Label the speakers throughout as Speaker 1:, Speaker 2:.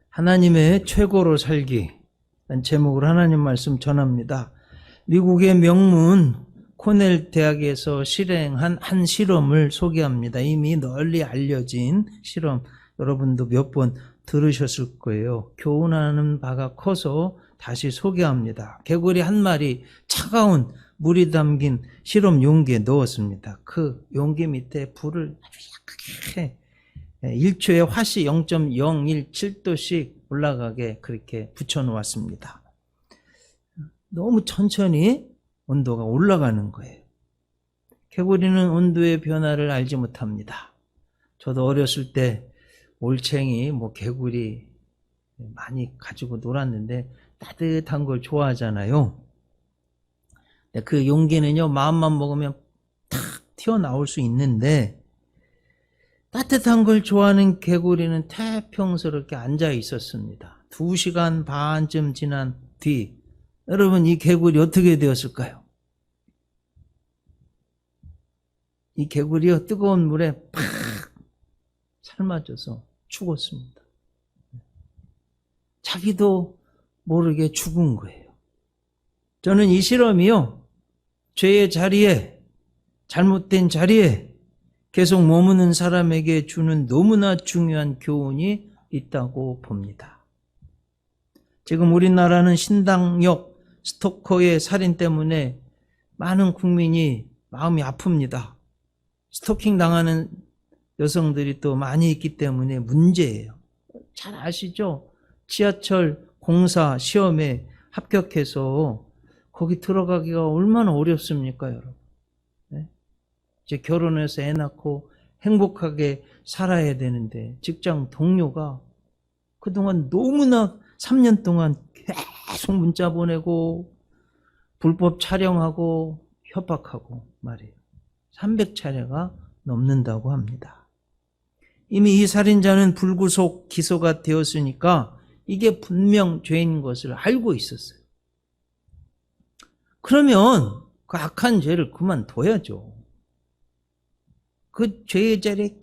Speaker 1: 하나님의 최고로 살기 라는 제목으로 하나님 말씀 전합니다. 미국의 명문 코넬 대학에서 실행한 한 실험을 소개합니다. 이미 널리 알려진 실험, 여러분도 몇 번 들으셨을 거예요. 교훈하는 바가 커서 다시 소개합니다. 개구리 한 마리 차가운 물이 담긴 실험 용기에 넣었습니다. 그 용기 밑에 불을 아주 약하게 1초에 화씨 0.017도씩 올라가게 그렇게 붙여놓았습니다. 너무 천천히 온도가 올라가는 거예요. 개구리는 온도의 변화를 알지 못합니다. 저도 어렸을 때 올챙이, 개구리 많이 가지고 놀았는데 따뜻한 걸 좋아하잖아요. 그 용기는요, 마음만 먹으면 탁 튀어나올 수 있는데 따뜻한 걸 좋아하는 개구리는 태평스럽게 앉아 있었습니다. 2시간 반쯤 지난 뒤 여러분, 이 개구리 어떻게 되었을까요? 이 개구리요, 뜨거운 물에 팍 삶아져서 죽었습니다. 자기도 모르게 죽은 거예요. 저는 이 실험이요, 죄의 자리에, 잘못된 자리에 계속 머무는 사람에게 주는 너무나 중요한 교훈이 있다고 봅니다. 지금 우리나라는 신당역 스토커의 살인 때문에 많은 국민이 마음이 아픕니다. 스토킹 당하는 여성들이 또 많이 있기 때문에 문제예요. 잘 아시죠? 지하철 공사 시험에 합격해서 거기 들어가기가 얼마나 어렵습니까, 여러분? 네? 이제 결혼해서 애 낳고 행복하게 살아야 되는데 직장 동료가 그동안 너무나 3년 동안 계속 문자 보내고 불법 촬영하고 협박하고 말이에요. 300차례가 넘는다고 합니다. 이미 이 살인자는 불구속 기소가 되었으니까 이게 분명 죄인 것을 알고 있었어요. 그러면 그 악한 죄를 그만둬야죠. 그 죄의 자리에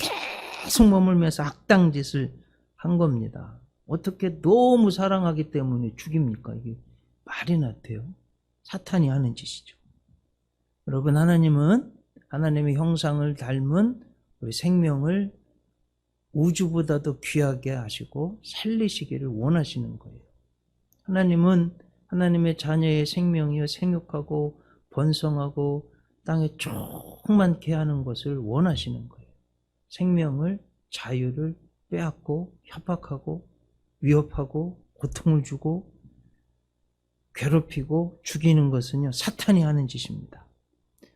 Speaker 1: 계속 머물면서 악당 짓을 한 겁니다. 어떻게 너무 사랑하기 때문에 죽입니까? 이게 말이나 돼요? 사탄이 하는 짓이죠. 여러분, 하나님은 하나님의 형상을 닮은 우리 생명을 우주보다도 귀하게 하시고 살리시기를 원하시는 거예요. 하나님은 하나님의 자녀의 생명이여 생육하고 번성하고 땅에 충만케 하는 것을 원하시는 거예요. 생명을, 자유를 빼앗고 협박하고 위협하고 고통을 주고 괴롭히고 죽이는 것은요, 사탄이 하는 짓입니다.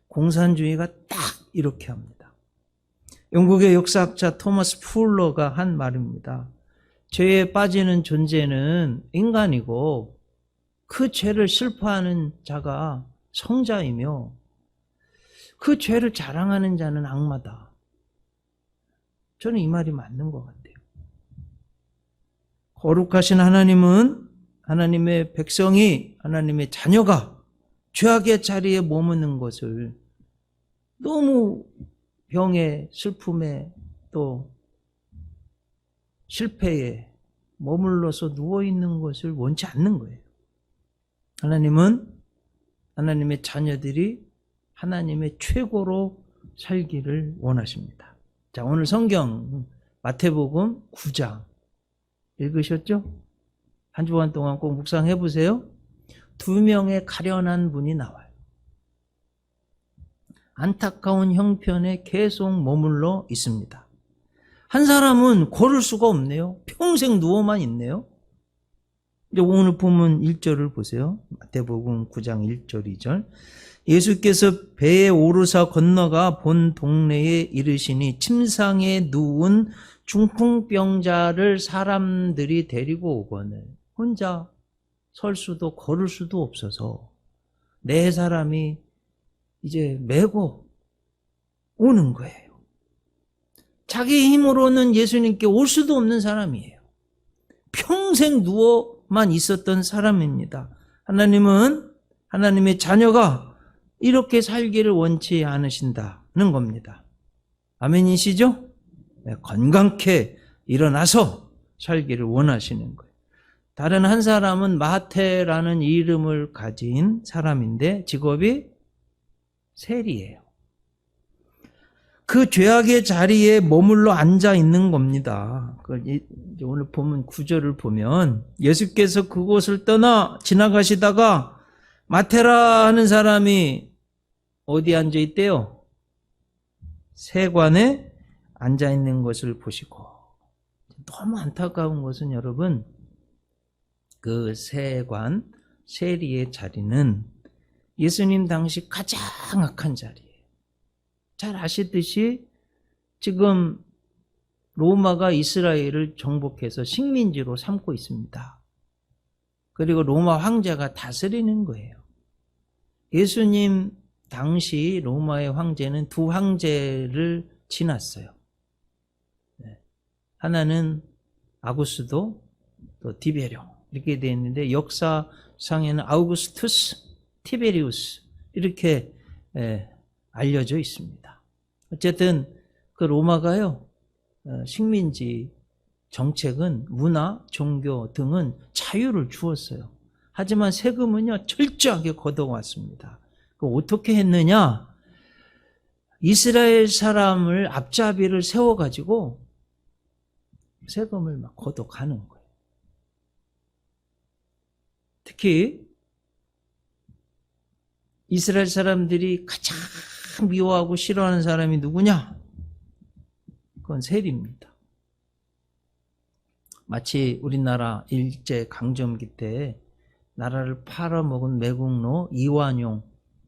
Speaker 1: 공산주의가 딱 이렇게 합니다. 영국의 역사학자 토마스 풀러가 한 말입니다. 죄에 빠지는 존재는 인간이고 그 죄를 슬퍼하는 자가 성자이며 그 죄를 자랑하는 자는 악마다. 저는 이 말이 맞는 것 같아요. 거룩하신 하나님은 하나님의 백성이, 하나님의 자녀가 죄악의 자리에 머무는 것을 너무 병에, 슬픔에, 또 실패에 머물러서 누워있는 것을 원치 않는 거예요. 하나님은 하나님의 자녀들이 하나님의 최고로 살기를 원하십니다. 자, 오늘 성경 마태복음 9장 읽으셨죠? 한 주간 동안 꼭 묵상해 보세요. 2명의 가련한 분이 나와요. 안타까운 형편에 계속 머물러 있습니다. 한 사람은 걸을 수가 없네요. 평생 누워만 있네요. 이제 오늘 본문 1절을 보세요. 마태복음 9장 1절 2절. 예수께서 배에 오르사 건너가 본 동네에 이르시니 침상에 누운 중풍병자를 사람들이 데리고 오거늘 혼자 설 수도 걸을 수도 없어서 네 사람이 이제 메고 오는 거예요. 자기 힘으로는 예수님께 올 수도 없는 사람이에요. 평생 누워만 있었던 사람입니다. 하나님은 하나님의 자녀가 이렇게 살기를 원치 않으신다는 겁니다. 아멘이시죠? 네, 건강케 일어나서 살기를 원하시는 거예요. 다른 한 사람은 마태라는 이름을 가진 사람인데 직업이 세리예요. 그 죄악의 자리에 머물러 앉아 있는 겁니다. 오늘 보면 구절을 보면 예수께서 그곳을 떠나 지나가시다가 마테라 하는 사람이 어디 앉아 있대요? 세관에 앉아 있는 것을 보시고, 너무 안타까운 것은 여러분, 그 세관, 세리의 자리는 예수님 당시 가장 악한 자리예요. 잘 아시듯이 지금 로마가 이스라엘을 정복해서 식민지로 삼고 있습니다. 그리고 로마 황제가 다스리는 거예요. 예수님 당시 로마의 황제는 두 황제를 지났어요. 하나는 아구스도, 또 디베룡 이렇게 되어 있는데 역사상에는 아우구스투스, 티베리우스 이렇게 알려져 있습니다. 어쨌든 그 로마가요, 식민지 정책은 문화, 종교 등은 자유를 주었어요. 하지만 세금은요 철저하게 걷어왔습니다. 어떻게 했느냐? 이스라엘 사람을 앞잡이를 세워가지고 세금을 막 걷어가는 거예요. 특히 이스라엘 사람들이 가장 미워하고 싫어하는 사람이 누구냐? 그건 세리입니다. 마치 우리나라 일제강점기 때 나라를 팔아먹은 매국노 이완용,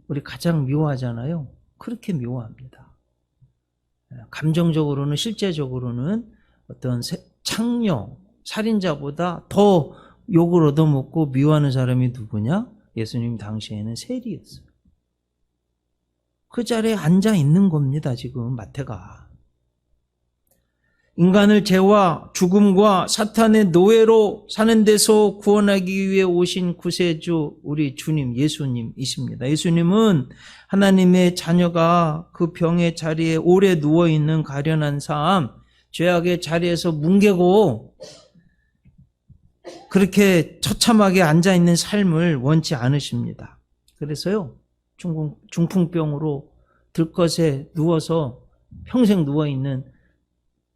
Speaker 1: 우리 가장 미워하잖아요. 그렇게 미워합니다. 감정적으로는, 실제적으로는 어떤 창녀, 살인자보다 더 욕을 얻어먹고 미워하는 사람이 누구냐? 예수님 당시에는 세리였어요. 그 자리에 앉아 있는 겁니다, 지금 마태가. 인간을 죄와 죽음과 사탄의 노예로 사는 데서 구원하기 위해 오신 구세주 우리 주님 예수님이십니다. 예수님은 하나님의 자녀가 그 병의 자리에 오래 누워있는 가련한 삶, 죄악의 자리에서 뭉개고 그렇게 처참하게 앉아있는 삶을 원치 않으십니다. 그래서요, 중풍병으로 들것에 누워서 평생 누워있는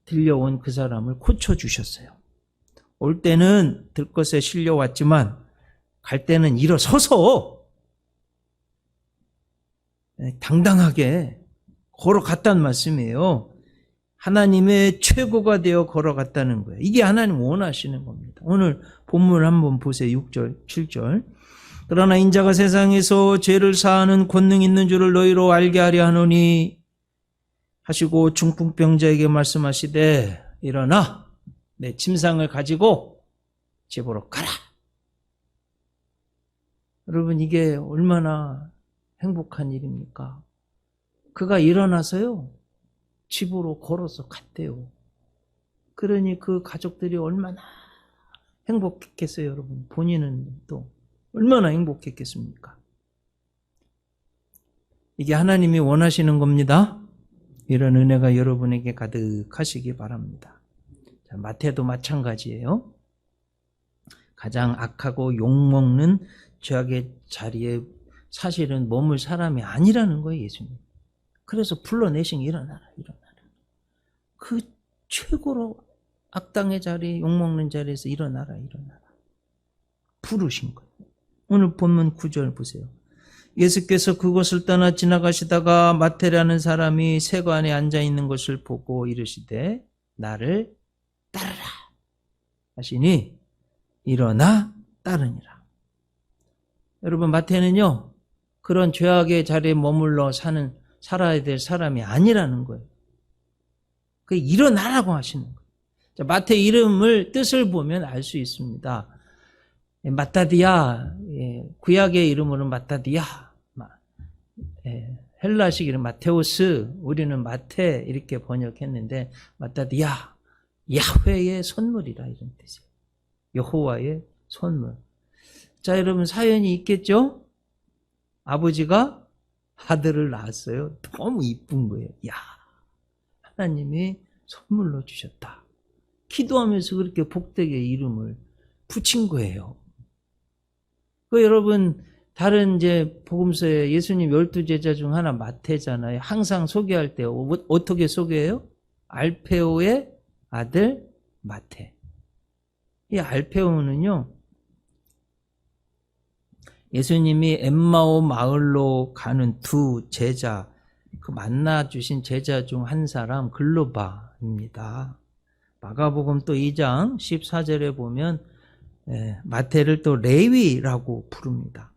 Speaker 1: 들려온 그 사람을 고쳐주셨어요. 올 때는 들것에 실려왔지만 갈 때는 일어서서 당당하게 걸어갔다는 말씀이에요. 하나님의 최고가 되어 걸어갔다는 거예요. 이게 하나님 원하시는 겁니다. 오늘 본문을 한번 보세요. 6절, 7절. 그러나 인자가 세상에서 죄를 사하는 권능 있는 줄을 너희로 알게 하려 하노니 하시고 중풍병자에게 말씀하시되 일어나 내 침상을 가지고 집으로 가라. 여러분, 이게 얼마나 행복한 일입니까? 그가 일어나서요 집으로 걸어서 갔대요. 그러니 그 가족들이 얼마나 행복했겠어요, 여러분. 본인은 또 얼마나 행복했겠습니까? 이게 하나님이 원하시는 겁니다. 이런 은혜가 여러분에게 가득하시기 바랍니다. 자, 마태도 마찬가지예요. 가장 악하고 욕먹는 죄악의 자리에 사실은 머물 사람이 아니라는 거예요, 예수님. 그래서 불러내신 일어나라, 일어나라. 그 최고로 악당의 자리, 욕먹는 자리에서 일어나라, 일어나라. 부르신 거예요. 오늘 본문 9절 보세요. 예수께서 그곳을 떠나 지나가시다가 마태라는 사람이 세관에 앉아 있는 것을 보고 이르시되 나를 따르라 하시니 일어나 따르니라. 여러분, 마태는요 그런 죄악의 자리에 머물러 살아야 될 사람이 아니라는 거예요. 그 일어나라고 하시는 거예요. 자, 마태 이름을 뜻을 보면 알 수 있습니다. 마따디아, 구약의 이름으로는 마따디아, 헬라식 이름 마테오스, 우리는 마태 이렇게 번역했는데 마따디아, 야훼의 선물이라 이런 뜻이에요. 여호와의 선물. 자, 여러분, 사연이 있겠죠? 아버지가 아들을 낳았어요. 너무 이쁜 거예요. 야, 하나님이 선물로 주셨다. 기도하면서 그렇게 복되게 이름을 붙인 거예요. 그 여러분 다른 이제 복음서에 예수님 12제자 중 하나 마태잖아요. 항상 소개할 때 어떻게 소개해요? 알페오의 아들 마태. 이 알페오는요, 예수님이 엠마오 마을로 가는 두 제자, 그 만나주신 제자 중 한 사람 글로바입니다. 마가복음 또 2장 14절에 보면 마태를 또 레위라고 부릅니다.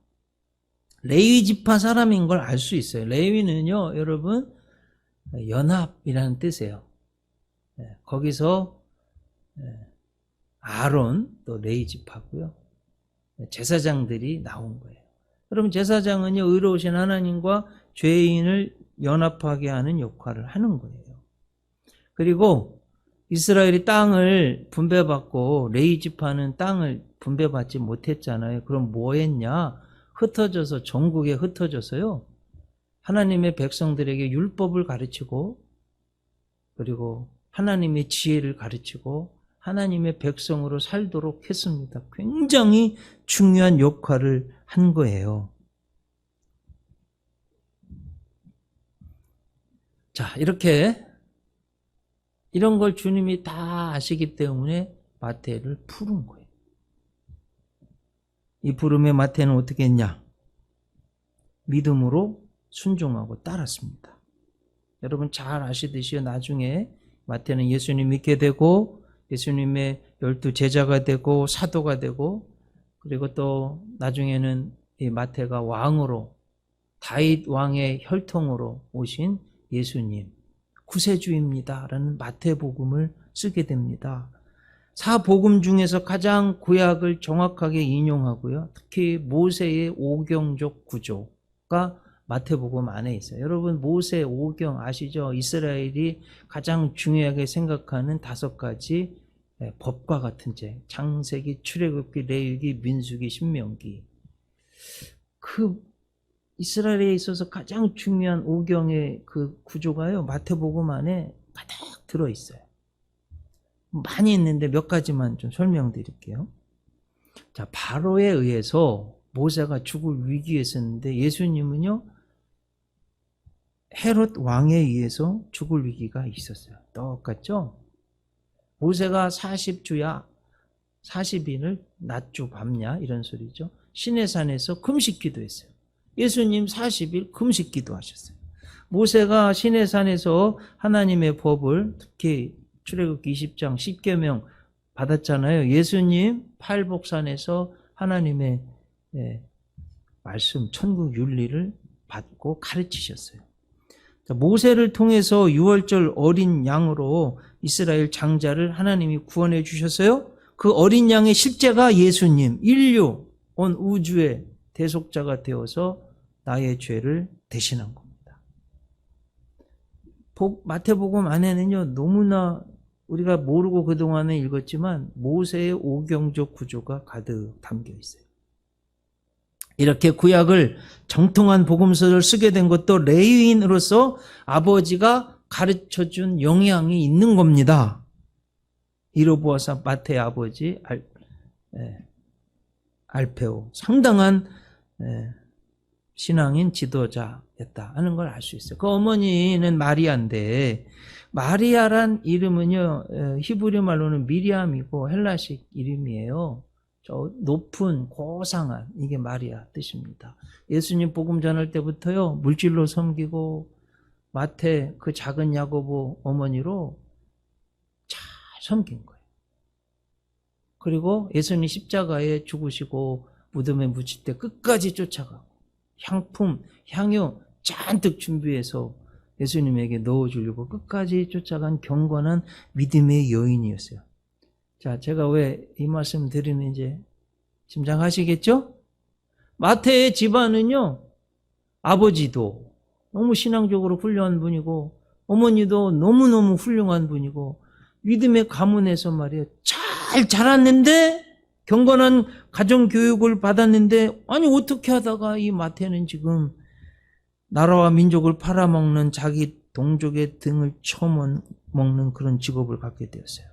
Speaker 1: 레위 지파 사람인 걸 알 수 있어요. 레위는요, 여러분, 연합이라는 뜻이에요. 거기서 아론 또 레위 지파고요. 제사장들이 나온 거예요. 여러분, 제사장은요, 의로우신 하나님과 죄인을 연합하게 하는 역할을 하는 거예요. 그리고 이스라엘이 땅을 분배받고 레위 지파는 땅을 분배받지 못했잖아요. 그럼 뭐 했냐? 흩어져서, 전국에 흩어져서요, 하나님의 백성들에게 율법을 가르치고, 그리고 하나님의 지혜를 가르치고 하나님의 백성으로 살도록 했습니다. 굉장히 중요한 역할을 한 거예요. 자, 이렇게 이런 걸 주님이 다 아시기 때문에 마태를 부른 거예요. 이 부름에 마태는 어떻게 했냐? 믿음으로 순종하고 따랐습니다. 여러분 잘 아시듯이 나중에 마태는 예수님 믿게 되고 예수님의 12제자가 되고 사도가 되고, 그리고 또 나중에는 이 마태가 왕으로, 다윗 왕의 혈통으로 오신 예수님, 구세주입니다 라는 마태복음을 쓰게 됩니다. 사복음 중에서 가장 구약을 정확하게 인용하고요, 특히 모세의 오경족 구조가 마태복음 안에 있어요. 여러분 모세 오경 아시죠? 이스라엘이 가장 중요하게 생각하는 5가지 법과 같은 책, 창세기, 출애굽기, 레위기, 민수기, 신명기. 그 이스라엘에 있어서 가장 중요한 오경의 그 구조가요, 마태복음 안에 가득 들어있어요. 많이 있는데 몇 가지만 좀 설명드릴게요. 자, 바로에 의해서 모세가 죽을 위기에 있었는데 예수님은요, 헤롯 왕에 의해서 죽을 위기가 있었어요. 똑같죠? 모세가 40주야 40일을 낮주 밤냐 이런 소리죠. 시내산에서 금식 기도했어요. 예수님 40일 금식 기도하셨어요. 모세가 시내산에서 하나님의 법을, 특히 출애굽기 20장 10계명 받았잖아요. 예수님 팔복산에서 하나님의 말씀, 천국 윤리를 받고 가르치셨어요. 모세를 통해서 유월절 어린 양으로 이스라엘 장자를 하나님이 구원해 주셨어요. 그 어린 양의 실제가 예수님, 인류, 온 우주의 대속자가 되어서 나의 죄를 대신한 겁니다. 마태복음 안에는요, 너무나 우리가 모르고 그동안에 읽었지만 모세의 오경적 구조가 가득 담겨 있어요. 이렇게 구약을 정통한 복음서를 쓰게 된 것도 레위인으로서 아버지가 가르쳐준 영향이 있는 겁니다. 이로 보아서 마태의 아버지 알페오, 상당한 신앙인 지도자였다 하는 걸 알 수 있어요. 그 어머니는 마리아인데, 마리아란 이름은요, 히브리 말로는 미리암이고 헬라식 이름이에요. 저 높은, 고상한, 이게 마리아 뜻입니다. 예수님 복음 전할 때부터요, 물질로 섬기고 마태 그 작은 야고보 어머니로 잘 섬긴 거예요. 그리고 예수님 십자가에 죽으시고 무덤에 묻힐 때 끝까지 쫓아가고 향품, 향유 잔뜩 준비해서 예수님에게 넣어주려고 끝까지 쫓아간 경건한 믿음의 여인이었어요. 자, 제가 왜 이 말씀 드리는지 짐작하시겠죠? 마태의 집안은요, 아버지도 너무 신앙적으로 훌륭한 분이고 어머니도 너무너무 훌륭한 분이고 믿음의 가문에서 말이에요, 잘 자랐는데, 경건한 가정교육을 받았는데, 아니 어떻게 하다가 이 마태는 지금 나라와 민족을 팔아먹는, 자기 동족의 등을 쳐먹는 그런 직업을 갖게 되었어요.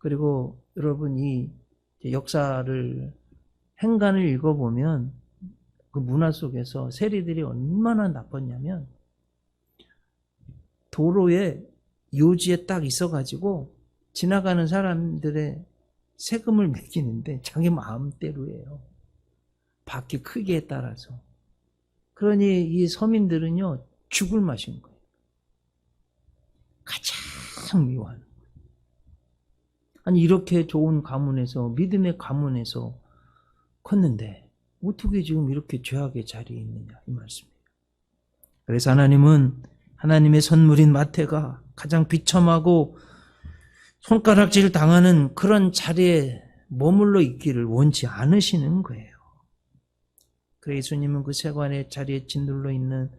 Speaker 1: 그리고 여러분이 역사를 행간을 읽어보면 그 문화 속에서 세리들이 얼마나 나빴냐면 도로에 요지에 딱 있어가지고 지나가는 사람들의 세금을 매기는데 자기 마음대로 해요. 바퀴 크기에 따라서. 그러니 이 서민들은요 죽을 맛인 거예요. 가장 미워하는 거예요. 아니 이렇게 좋은 가문에서 믿음의 가문에서 컸는데 어떻게 지금 이렇게 죄악의 자리에 있느냐 이 말씀이에요. 그래서 하나님은 하나님의 선물인 마태가 가장 비참하고 손가락질 당하는 그런 자리에 머물러 있기를 원치 않으시는 거예요. 그래서 예수님은 그 세관의 자리에 짓눌러 있는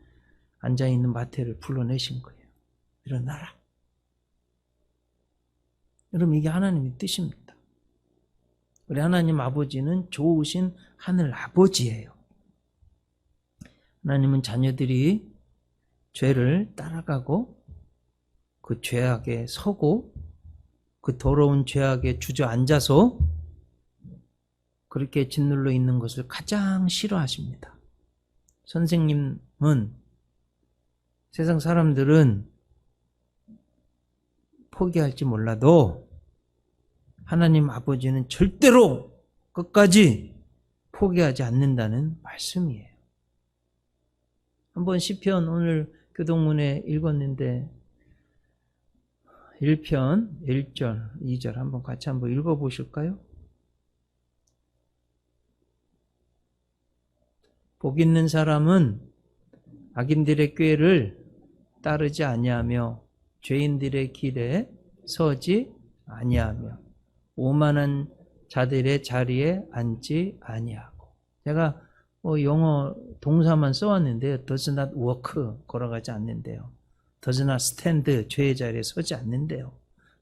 Speaker 1: 앉아있는 마태를 불러내신 거예요. 일어나라. 여러분 이게 하나님의 뜻입니다. 우리 하나님 아버지는 좋으신 하늘 아버지예요. 하나님은 자녀들이 죄를 따라가고 그 죄악에 서고 그 더러운 죄악에 주저앉아서 그렇게 짓눌러 있는 것을 가장 싫어하십니다. 선생님은 세상 사람들은 포기할지 몰라도 하나님 아버지는 절대로 끝까지 포기하지 않는다는 말씀이에요. 한번 시편 오늘 교동문에 읽었는데 1편 1절 2절 한번 같이 한번 읽어보실까요? 복 있는 사람은 악인들의 꾀를 따르지 아니하며 죄인들의 길에 서지 아니하며 오만한 자들의 자리에 앉지 아니하고. 제가 영어 동사만 써왔는데요. does not walk, 걸어가지 않는데요. does not stand, 죄의 자리에 서지 않는데요.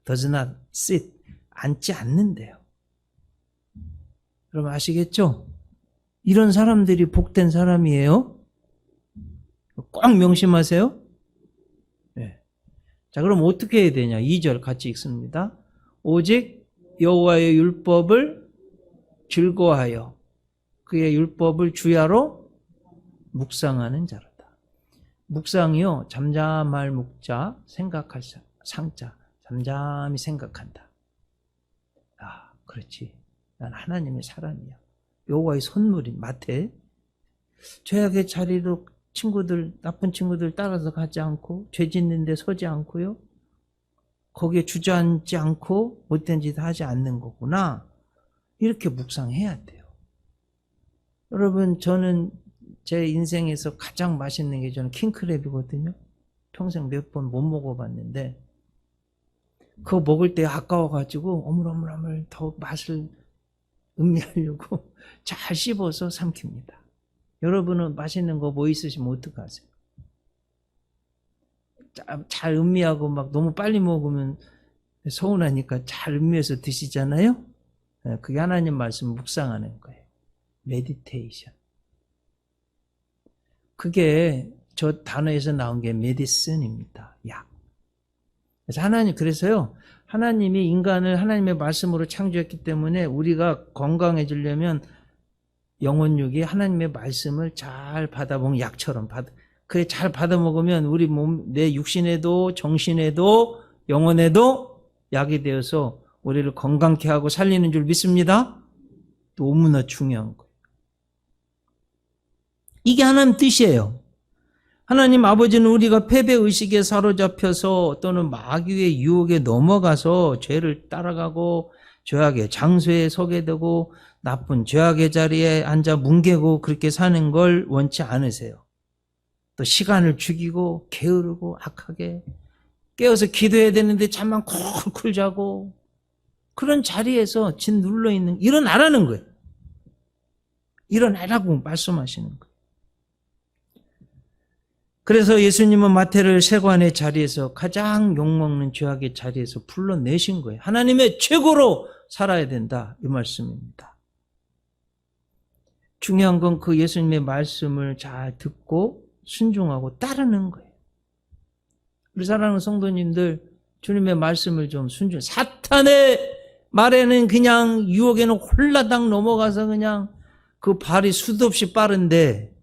Speaker 1: does not sit, 앉지 않는데요. 여러분 아시겠죠? 이런 사람들이 복된 사람이에요. 꼭 명심하세요. 네. 자, 그럼 어떻게 해야 되냐? 2절 같이 읽습니다. 오직 여호와의 율법을 즐거워하여 그의 율법을 주야로 묵상하는 자로다. 묵상이요, 잠잠할 묵자, 생각할 상자, 잠잠히 생각한다. 아, 그렇지. 난 하나님의 사람이야. 여호와의 선물인 마태. 죄악의 자리로 친구들, 나쁜 친구들 따라서 가지 않고, 죄 짓는 데 서지 않고요. 거기에 주저앉지 않고 못된 짓 하지 않는 거구나. 이렇게 묵상해야 돼요. 여러분, 저는 제 인생에서 가장 맛있는 게 저는 킹크랩이거든요. 평생 몇 번 못 먹어봤는데 그거 먹을 때 아까워가지고 어물어물 더 맛을 음미하려고 잘 씹어서 삼킵니다. 여러분은 맛있는 거 뭐 있으시면 어떡하세요? 잘 음미하고 막 너무 빨리 먹으면 서운하니까 잘 음미해서 드시잖아요. 그게 하나님 말씀 묵상하는 거예요. 메디테이션. 그게 저 단어에서 나온 게 메디슨입니다. 약. 그래서 그래서요, 하나님이 인간을 하나님의 말씀으로 창조했기 때문에 우리가 건강해지려면 영혼육이 하나님의 말씀을 잘 받아먹는 약처럼 그게 잘 받아먹으면 우리 몸, 내 육신에도 정신에도 영혼에도 약이 되어서 우리를 건강케 하고 살리는 줄 믿습니다. 너무나 중요한 거예요. 이게 하나님 뜻이에요. 하나님 아버지는 우리가 패배의식에 사로잡혀서 또는 마귀의 유혹에 넘어가서 죄를 따라가고 죄악의 장소에 서게 되고 나쁜 죄악의 자리에 앉아 뭉개고 그렇게 사는 걸 원치 않으세요. 또 시간을 죽이고 게으르고 악하게 깨어서 기도해야 되는데 잠만 쿨쿨 자고 그런 자리에서 짓눌러 있는, 일어나라는 거예요. 일어나라고 말씀하시는 거예요. 그래서 예수님은 마태를 세관의 자리에서 가장 욕먹는 죄악의 자리에서 불러내신 거예요. 하나님의 최고로 살아야 된다, 이 말씀입니다. 중요한 건 그 예수님의 말씀을 잘 듣고 순종하고 따르는 거예요. 우리 사랑하는 성도님들, 주님의 말씀을 좀 사탄의 말에는 그냥 유혹에는 홀라당 넘어가서 그냥 그 발이 수도 없이 빠른데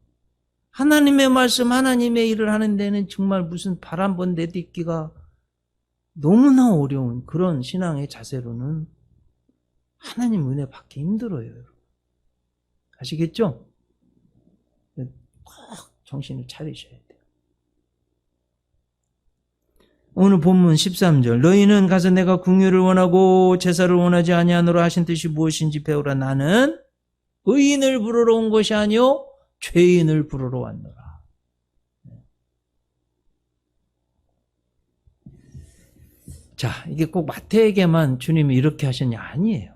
Speaker 1: 하나님의 말씀, 하나님의 일을 하는 데는 정말 무슨 발 한 번 내딛기가 너무나 어려운 그런 신앙의 자세로는 하나님 은혜 받기 힘들어요. 아시겠죠? 꼭 정신을 차리셔야 돼요. 오늘 본문 13절 너희는 가서 내가 궁유를 원하고 제사를 원하지 아니하노라 하신 뜻이 무엇인지 배우라. 나는 의인을 부르러 온 것이 아니요 죄인을 부르러 왔노라. 자, 이게 꼭 마태에게만 주님이 이렇게 하셨냐? 아니에요.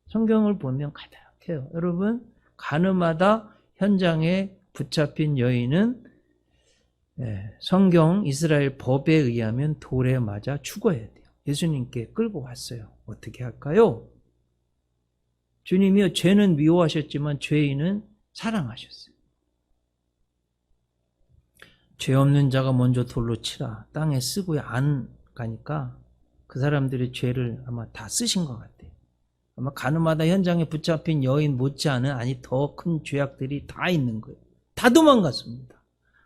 Speaker 1: 성경을 보면 가득해요. 여러분, 가늠하다 현장에 붙잡힌 여인은 성경 이스라엘 법에 의하면 돌에 맞아 죽어야 돼요. 예수님께 끌고 왔어요. 어떻게 할까요? 주님이요, 죄는 미워하셨지만 죄인은 사랑하셨어요. 죄 없는 자가 먼저 돌로 치라. 땅에 쓰고 안 가니까 그 사람들의 죄를 아마 다 쓰신 것 같아요. 아마 가늠하다 현장에 붙잡힌 여인 못지않은 아니 더 큰 죄악들이 다 있는 거예요. 다 도망갔습니다.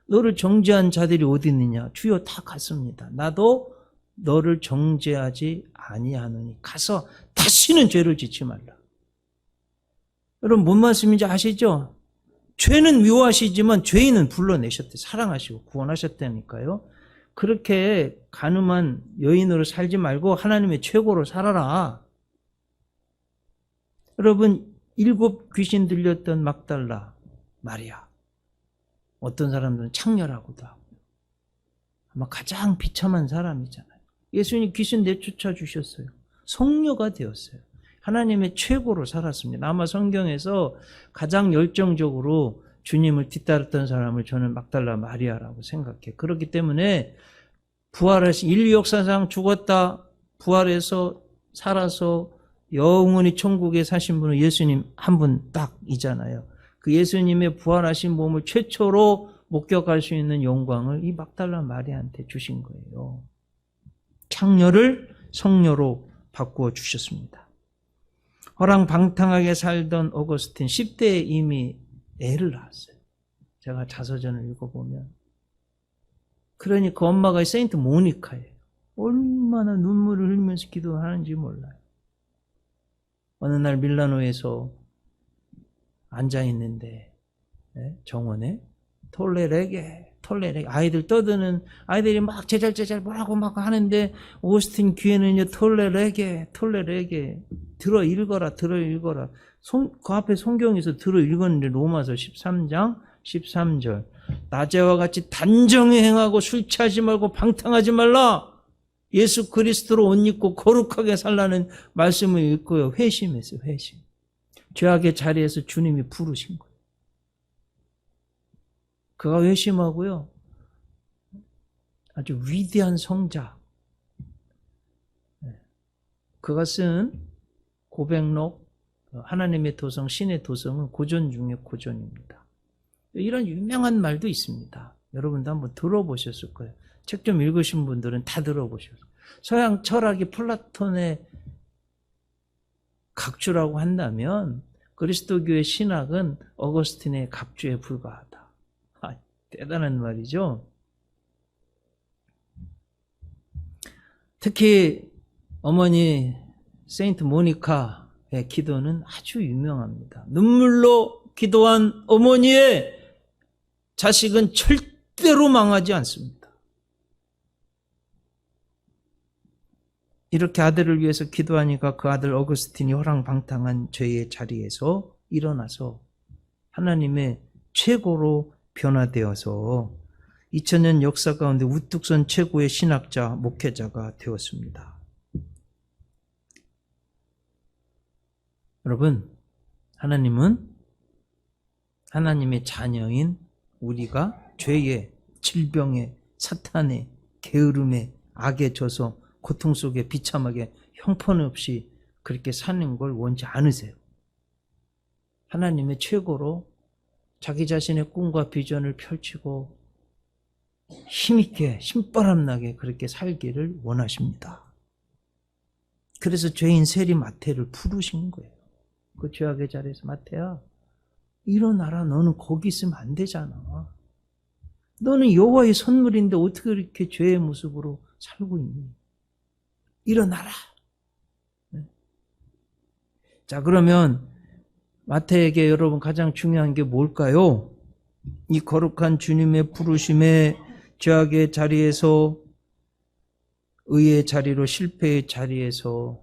Speaker 1: 너를 정죄한 자들이 어디 있느냐? 주여 다 갔습니다. 나도 너를 정죄하지 아니하노니 가서 다시는 죄를 짓지 말라. 여러분 뭔 말씀인지 아시죠? 죄는 미워하시지만 죄인은 불러내셨대. 사랑하시고 구원하셨다니까요. 그렇게 가늠한 여인으로 살지 말고 하나님의 최고로 살아라. 여러분 7 귀신 들렸던 막달라 마리아, 어떤 사람들은 창녀라고도 하고 아마 가장 비참한 사람이잖아요. 예수님 귀신 내쫓아 주셨어요. 성녀가 되었어요. 하나님의 최고로 살았습니다. 아마 성경에서 가장 열정적으로 주님을 뒤따랐던 사람을 저는 막달라 마리아라고 생각해요. 그렇기 때문에 부활하신 인류 역사상 죽었다 부활해서 살아서 영원히 천국에 사신 분은 예수님 한 분 딱이잖아요. 그 예수님의 부활하신 몸을 최초로 목격할 수 있는 영광을 이 막달라 마리아한테 주신 거예요. 창녀를 성녀로 바꾸어 주셨습니다. 허랑방탕하게 살던 어거스틴 10대에 이미 애를 낳았어요. 제가 자서전을 읽어보면. 그러니까 엄마가 세인트 모니카예요. 얼마나 눈물을 흘리면서 기도하는지 몰라요. 어느 날 밀라노에서 앉아있는데 정원에 톨레레게 아이들 떠드는 아이들이 막 제잘제잘 뭐라고 막 하는데 오스틴 귀에는요 톨레레게 들어 읽어라 그 앞에 성경에서 들어 읽었는데 로마서 13장 13절 낮에와 같이 단정히 행하고 술 취하지 말고 방탕하지 말라. 예수 그리스도로 옷 입고 거룩하게 살라는 말씀을 읽고요. 회심했어요. 회심. 죄악의 자리에서 주님이 부르신 거예요. 그가 회심하고요. 아주 위대한 성자. 그가 쓴 고백록, 하나님의 도성, 신의 도성은 고전 중에 고전입니다. 이런 유명한 말도 있습니다. 여러분도 한번 들어보셨을 거예요. 책 좀 읽으신 분들은 다 들어보셨어요. 서양 철학이 플라톤의 각주라고 한다면 그리스도교의 신학은 어거스틴의 각주에 불과하다. 대단한 말이죠. 특히 어머니 세인트 모니카의 기도는 아주 유명합니다. 눈물로 기도한 어머니의 자식은 절대로 망하지 않습니다. 이렇게 아들을 위해서 기도하니까 그 아들 어거스틴이 허랑방탕한 죄의 자리에서 일어나서 하나님의 최고로 변화되어서 2000년 역사 가운데 우뚝 선 최고의 신학자, 목회자가 되었습니다. 여러분, 하나님은 하나님의 자녀인 우리가 죄의, 질병의, 사탄의, 게으름의, 악에 져서 고통 속에 비참하게 형편없이 그렇게 사는 걸 원치 않으세요. 하나님의 최고로 자기 자신의 꿈과 비전을 펼치고 힘있게, 신바람나게 그렇게 살기를 원하십니다. 그래서 죄인 세리 마태를 부르신 거예요. 그 죄악의 자리에서 마태야, 일어나라. 너는 거기 있으면 안 되잖아. 너는 여호와의 선물인데 어떻게 이렇게 죄의 모습으로 살고 있니? 일어나라. 자, 그러면 마태에게 여러분 가장 중요한 게 뭘까요? 이 거룩한 주님의 부르심에 죄악의 자리에서 의의 자리로, 실패의 자리에서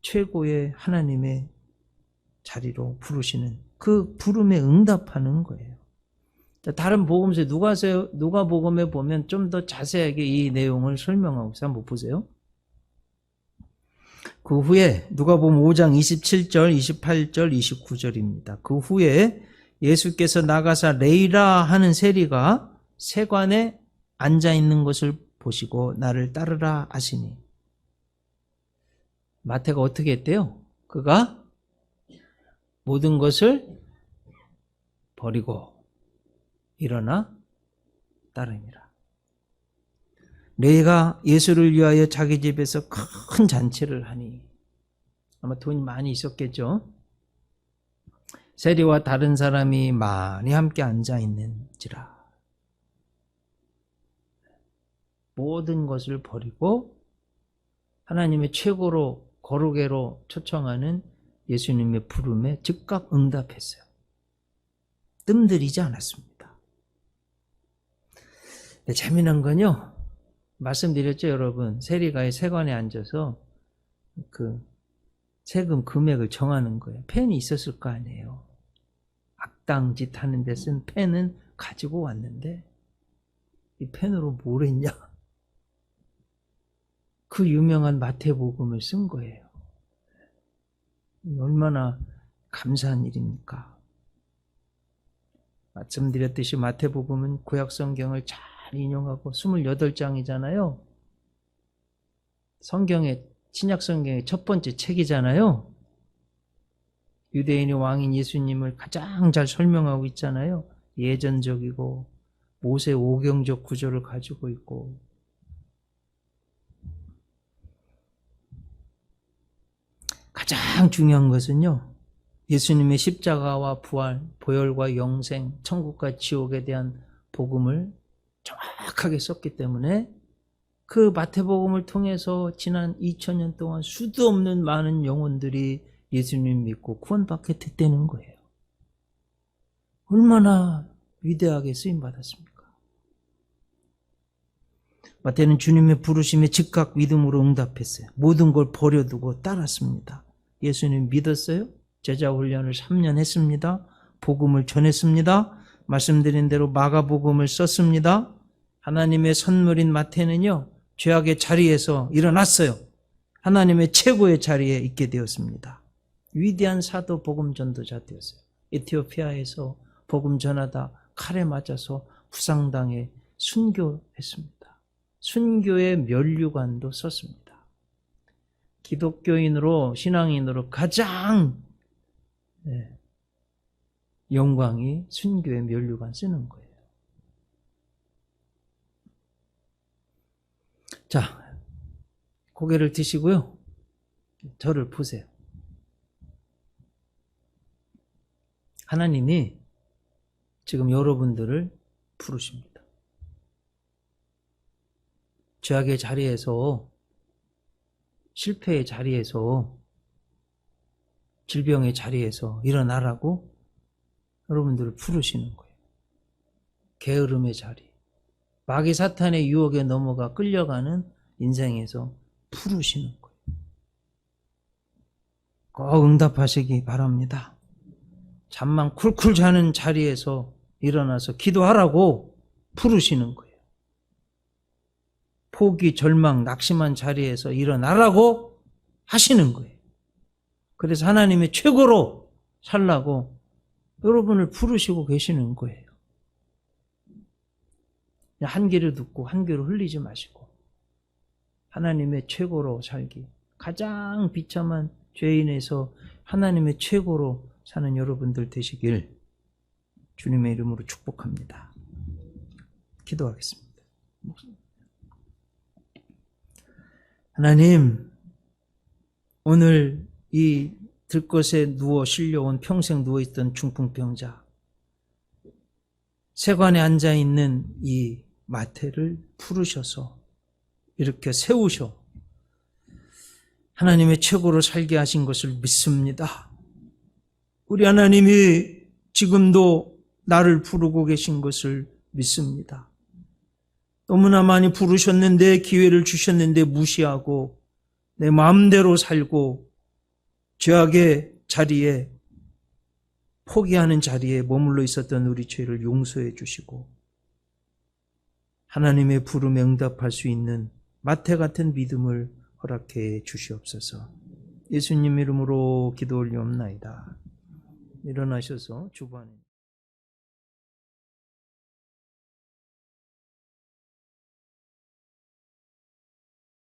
Speaker 1: 최고의 하나님의 자리로 부르시는 그 부름에 응답하는 거예요. 다른 복음서에 누가복음에 보면 좀 더 자세하게 이 내용을 설명하고 있어요. 한번 보세요. 그 후에 누가복음 5장 27절, 28절, 29절입니다. 그 후에 예수께서 나가사 레이라 하는 세리가 세관에 앉아 있는 것을 보시고 나를 따르라 하시니. 마태가 어떻게 했대요? 그가 모든 것을 버리고 일어나 따르니라. 레이가 예수를 위하여 자기 집에서 큰 잔치를 하니, 아마 돈이 많이 있었겠죠. 세리와 다른 사람이 많이 함께 앉아 있는지라. 모든 것을 버리고 하나님의 최고로 거룩애로 초청하는 예수님의 부름에 즉각 응답했어요. 뜸들이지 않았습니다. 근데 재미난 건요, 말씀드렸죠, 여러분. 세리가의 세관에 앉아서 그 세금 금액을 정하는 거예요. 펜이 있었을 거 아니에요. 악당짓 하는 데 쓴 펜은 가지고 왔는데 이 펜으로 뭘 했냐? 그 유명한 마태복음을 쓴 거예요. 얼마나 감사한 일입니까? 말씀드렸듯이 마태복음은 구약성경을 잘 인용하고 28장이잖아요. 신약성경의 첫 번째 책이잖아요. 유대인의 왕인 예수님을 가장 잘 설명하고 있잖아요. 예전적이고 모세 오경적 구조를 가지고 있고. 가장 중요한 것은요, 예수님의 십자가와 부활, 보혈과 영생, 천국과 지옥에 대한 복음을 정확하게 썼기 때문에 그 마태복음을 통해서 지난 2000년 동안 수도 없는 많은 영혼들이 예수님 믿고 구원받게 됐다는 거예요. 얼마나 위대하게 쓰임받았습니까? 마태는 주님의 부르심에 즉각 믿음으로 응답했어요. 모든 걸 버려두고 따랐습니다. 예수님 믿었어요? 제자 훈련을 3년 했습니다. 복음을 전했습니다. 말씀드린 대로 마가복음을 썼습니다. 하나님의 선물인 마태는요, 죄악의 자리에서 일어났어요. 하나님의 최고의 자리에 있게 되었습니다. 위대한 사도 복음 전도자 되었어요. 에티오피아에서 복음 전하다 칼에 맞아서 부상당해 순교했습니다. 순교의 면류관도 썼습니다. 기독교인으로, 신앙인으로 가장 영광이 순교의 면류관 쓰는 거예요. 자, 고개를 드시고요, 저를 보세요. 하나님이 지금 여러분들을 부르십니다. 죄악의 자리에서, 실패의 자리에서, 질병의 자리에서 일어나라고 여러분들을 부르시는 거예요. 게으름의 자리, 마귀 사탄의 유혹에 넘어가 끌려가는 인생에서 부르시는 거예요. 꼭 응답하시기 바랍니다. 잠만 쿨쿨 자는 자리에서 일어나서 기도하라고 부르시는 거예요. 포기, 절망, 낙심한 자리에서 일어나라고 하시는 거예요. 그래서 하나님의 최고로 살라고 여러분을 부르시고 계시는 거예요. 한 귀를 듣고 한 귀로 흘리지 마시고 하나님의 최고로 살기, 가장 비참한 죄인에서 하나님의 최고로 사는 여러분들 되시길 주님의 이름으로 축복합니다. 기도하겠습니다. 하나님, 오늘 이 들것에 누워 실려온 평생 누워있던 중풍병자, 세관에 앉아있는 이 마태를 부르셔서 이렇게 세우셔 하나님의 최고로 살게 하신 것을 믿습니다. 우리 하나님이 지금도 나를 부르고 계신 것을 믿습니다. 너무나 많이 부르셨는데, 기회를 주셨는데 무시하고 내 마음대로 살고 죄악의 자리에, 포기하는 자리에 머물러 있었던 우리 죄를 용서해 주시고 하나님의 부름에 응답할 수 있는 마태 같은 믿음을 허락해 주시옵소서. 예수님 이름으로 기도 올리옵나이다. 일어나셔서 주반에